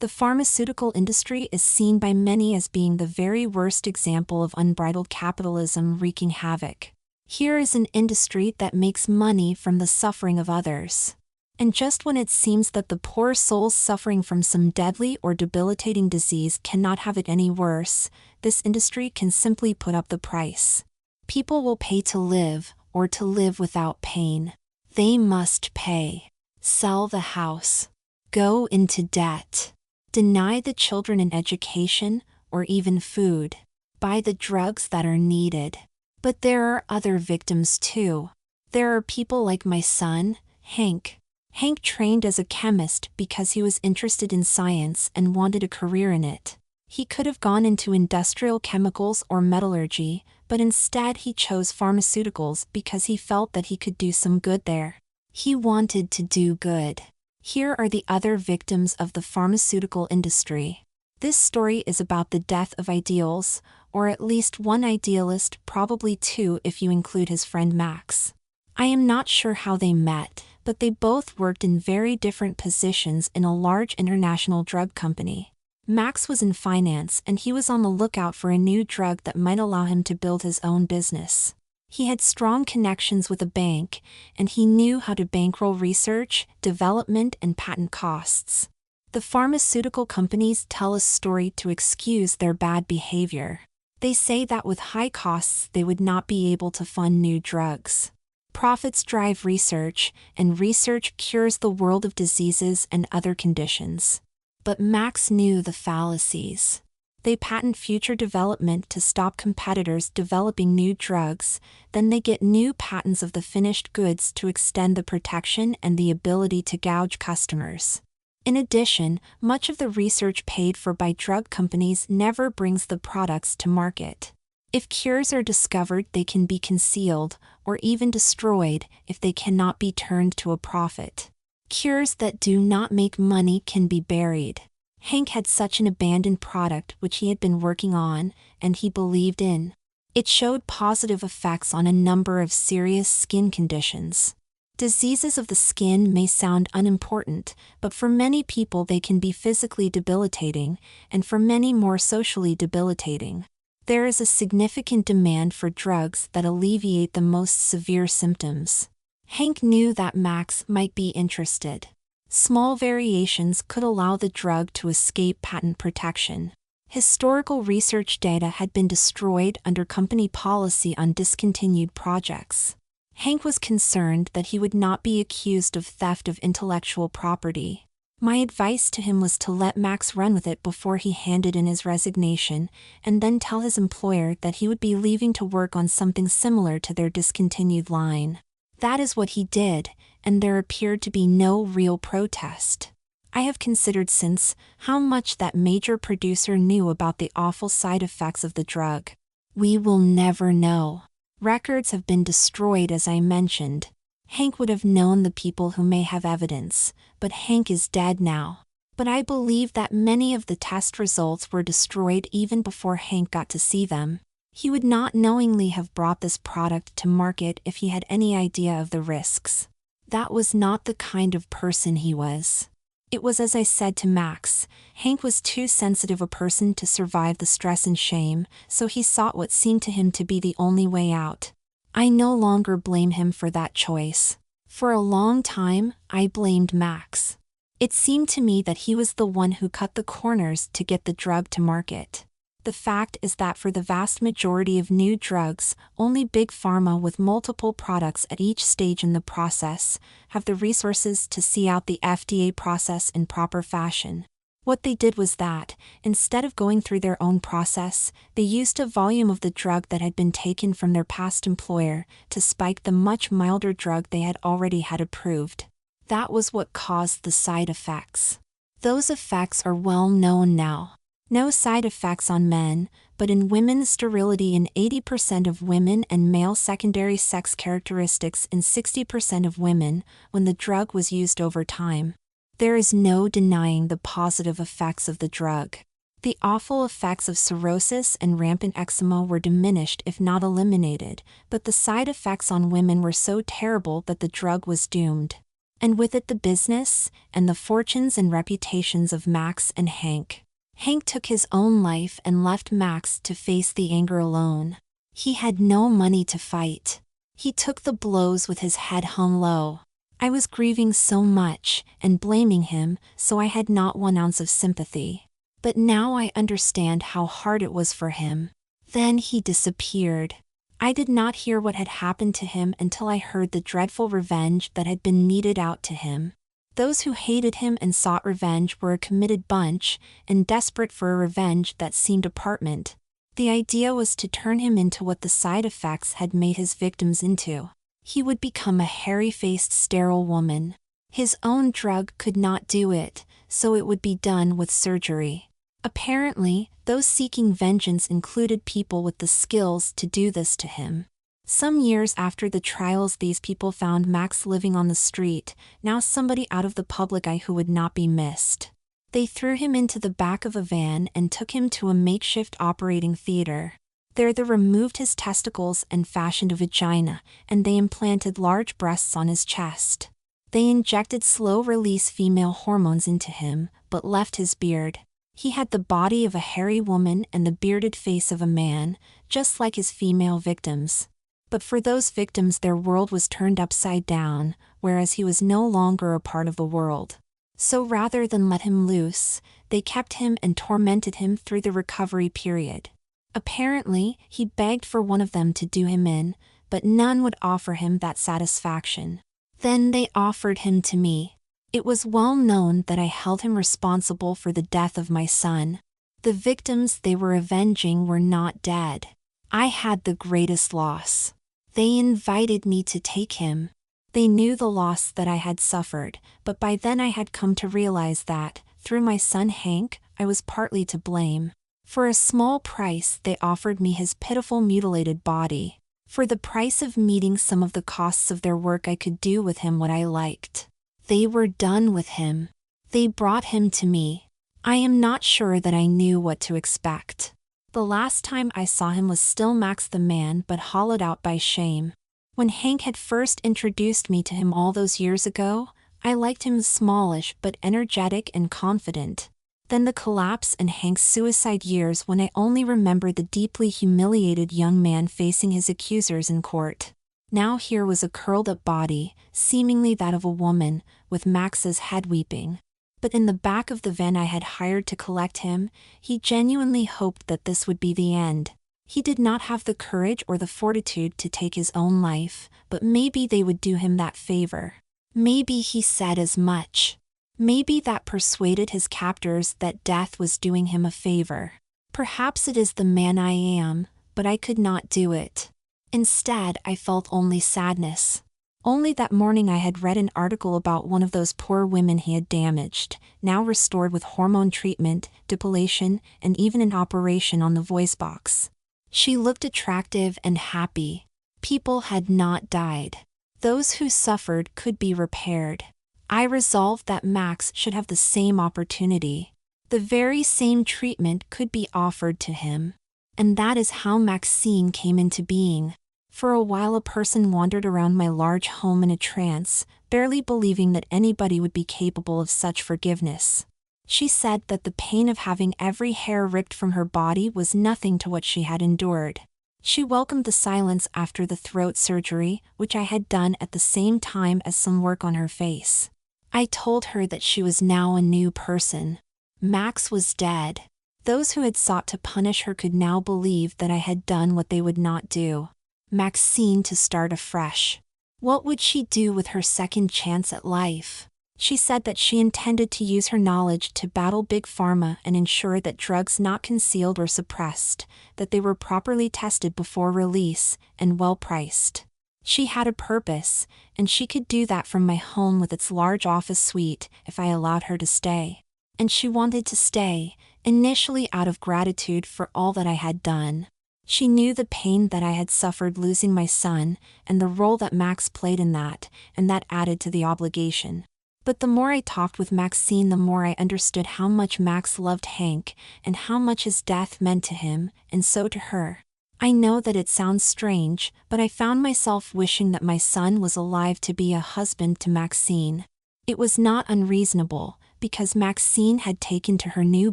The pharmaceutical industry is seen by many as being the very worst example of unbridled capitalism wreaking havoc. Here is an industry that makes money from the suffering of others. And just when it seems that the poor souls suffering from some deadly or debilitating disease cannot have it any worse, this industry can simply put up the price. People will pay to live, or to live without pain. They must pay. Sell the house. Go into debt. Deny the children an education, or even food. Buy the drugs that are needed. But there are other victims too. There are people like my son, Hank. Hank trained as a chemist because he was interested in science and wanted a career in it. He could have gone into industrial chemicals or metallurgy, but instead he chose pharmaceuticals because he felt that he could do some good there. He wanted to do good. Here are the other victims of the pharmaceutical industry. This story is about the death of ideals, or at least one idealist, probably two if you include his friend Max. I am not sure how they met, but they both worked in very different positions in a large international drug company. Max was in finance and he was on the lookout for a new drug that might allow him to build his own business. He had strong connections with a bank, and he knew how to bankroll research, development, and patent costs. The pharmaceutical companies tell a story to excuse their bad behavior. They say that with high costs they would not be able to fund new drugs. Profits drive research, and research cures the world of diseases and other conditions. But Max knew the fallacies. They patent future development to stop competitors developing new drugs, then they get new patents of the finished goods to extend the protection and the ability to gouge customers. In addition, much of the research paid for by drug companies never brings the products to market. If cures are discovered, they can be concealed, or even destroyed, if they cannot be turned to a profit. Cures that do not make money can be buried. Hank had such an abandoned product which he had been working on, and he believed in. It showed positive effects on a number of serious skin conditions. Diseases of the skin may sound unimportant, but for many people they can be physically debilitating, and for many more socially debilitating. There is a significant demand for drugs that alleviate the most severe symptoms. Hank knew that Max might be interested. Small variations could allow the drug to escape patent protection. Historical research data had been destroyed under company policy on discontinued projects. Hank was concerned that he would not be accused of theft of intellectual property. My advice to him was to let Max run with it before he handed in his resignation, and then tell his employer that he would be leaving to work on something similar to their discontinued line. That is what he did, and there appeared to be no real protest. I have considered since how much that major producer knew about the awful side effects of the drug. We will never know. Records have been destroyed, as I mentioned. Hank would have known the people who may have evidence, but Hank is dead now. But I believe that many of the test results were destroyed even before Hank got to see them. He would not knowingly have brought this product to market if he had any idea of the risks. That was not the kind of person he was. It was as I said to Max, Hank was too sensitive a person to survive the stress and shame, so he sought what seemed to him to be the only way out. I no longer blame him for that choice. For a long time, I blamed Max. It seemed to me that he was the one who cut the corners to get the drug to market. The fact is that for the vast majority of new drugs, only big pharma with multiple products at each stage in the process have the resources to see out the FDA process in proper fashion. What they did was that, instead of going through their own process, they used a volume of the drug that had been taken from their past employer to spike the much milder drug they had already had approved. That was what caused the side effects. Those effects are well known now. No side effects on men, but in women's sterility in 80% of women and male secondary sex characteristics in 60% of women when the drug was used over time. There is no denying the positive effects of the drug. The awful effects of cirrhosis and rampant eczema were diminished if not eliminated, but the side effects on women were so terrible that the drug was doomed. and with it the business and the fortunes and reputations of Max and Hank. Hank took his own life and left Max to face the anger alone. He had no money to fight. He took the blows with his head hung low. I was grieving so much and blaming him, so I had not 1 ounce of sympathy. But now I understand how hard it was for him. Then he disappeared. I did not hear what had happened to him until I heard the dreadful revenge that had been meted out to him. Those who hated him and sought revenge were a committed bunch, and desperate for a revenge that seemed apartment. The idea was to turn him into what the side effects had made his victims into. He would become a hairy-faced sterile woman. His own drug could not do it, so it would be done with surgery. Apparently, those seeking vengeance included people with the skills to do this to him. Some years after the trials, these people found Max living on the street, now somebody out of the public eye who would not be missed. They threw him into the back of a van and took him to a makeshift operating theater. There they removed his testicles and fashioned a vagina, and they implanted large breasts on his chest. They injected slow-release female hormones into him, but left his beard. He had the body of a hairy woman and the bearded face of a man, just like his female victims. But for those victims their world was turned upside down, whereas he was no longer a part of the world. So rather than let him loose, they kept him and tormented him through the recovery period. Apparently, he begged for one of them to do him in, but none would offer him that satisfaction. Then they offered him to me. It was well known that I held him responsible for the death of my son. The victims they were avenging were not dead. I had the greatest loss. They invited me to take him. They knew the loss that I had suffered, but by then I had come to realize that, through my son Hank, I was partly to blame. For a small price they offered me his pitiful mutilated body. For the price of meeting some of the costs of their work I could do with him what I liked. They were done with him. They brought him to me. I am not sure that I knew what to expect. The last time I saw him was still Max the man, but hollowed out by shame. When Hank had first introduced me to him all those years ago, I liked him smallish but energetic and confident. Then the collapse and Hank's suicide years when I only remember the deeply humiliated young man facing his accusers in court. Now here was a curled-up body, seemingly that of a woman, with Max's head weeping. But in the back of the van I had hired to collect him, he genuinely hoped that this would be the end. He did not have the courage or the fortitude to take his own life, but maybe they would do him that favor. Maybe he said as much. Maybe that persuaded his captors that death was doing him a favor. Perhaps it is the man I am, but I could not do it. Instead, I felt only sadness. Only that morning I had read an article about one of those poor women he had damaged, now restored with hormone treatment, depilation, and even an operation on the voice box. She looked attractive and happy. People had not died. Those who suffered could be repaired. I resolved that Max should have the same opportunity. The very same treatment could be offered to him. And that is how Maxine came into being. For a while a person wandered around my large home in a trance, barely believing that anybody would be capable of such forgiveness. She said that the pain of having every hair ripped from her body was nothing to what she had endured. She welcomed the silence after the throat surgery, which I had done at the same time as some work on her face. I told her that she was now a new person. Max was dead. Those who had sought to punish her could now believe that I had done what they would not do. Maxine to start afresh. What would she do with her second chance at life? She said that she intended to use her knowledge to battle Big Pharma and ensure that drugs not concealed or suppressed, that they were properly tested before release, and well priced. She had a purpose, and she could do that from my home with its large office suite if I allowed her to stay. And she wanted to stay, initially out of gratitude for all that I had done. She knew the pain that I had suffered losing my son, and the role that Max played in that, and that added to the obligation. But the more I talked with Maxine, the more I understood how much Max loved Hank, and how much his death meant to him, and so to her. I know that it sounds strange, but I found myself wishing that my son was alive to be a husband to Maxine. It was not unreasonable, because Maxine had taken to her new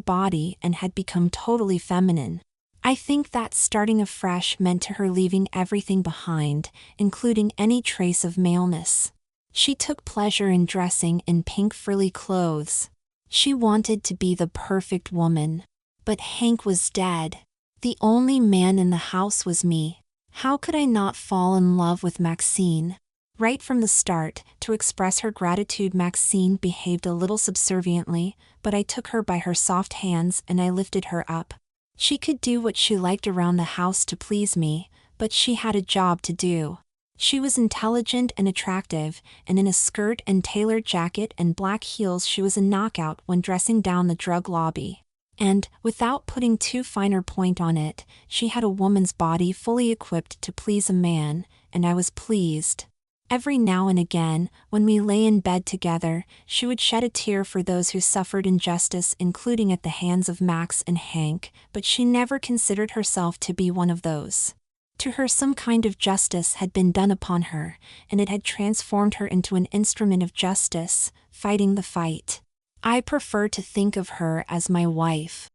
body and had become totally feminine. I think that starting afresh meant to her leaving everything behind, including any trace of maleness. She took pleasure in dressing in pink frilly clothes. She wanted to be the perfect woman. But Hank was dead. The only man in the house was me. How could I not fall in love with Maxine? Right from the start, to express her gratitude, Maxine behaved a little subserviently, but I took her by her soft hands and I lifted her up. She could do what she liked around the house to please me, but she had a job to do. She was intelligent and attractive, and in a skirt and tailored jacket and black heels she was a knockout when dressing down the drug lobby. And, without putting too finer point on it, she had a woman's body fully equipped to please a man, and I was pleased. Every now and again, when we lay in bed together, she would shed a tear for those who suffered injustice, including at the hands of Max and Hank, but she never considered herself to be one of those. To her, some kind of justice had been done upon her, and it had transformed her into an instrument of justice, fighting the fight. I prefer to think of her as my wife.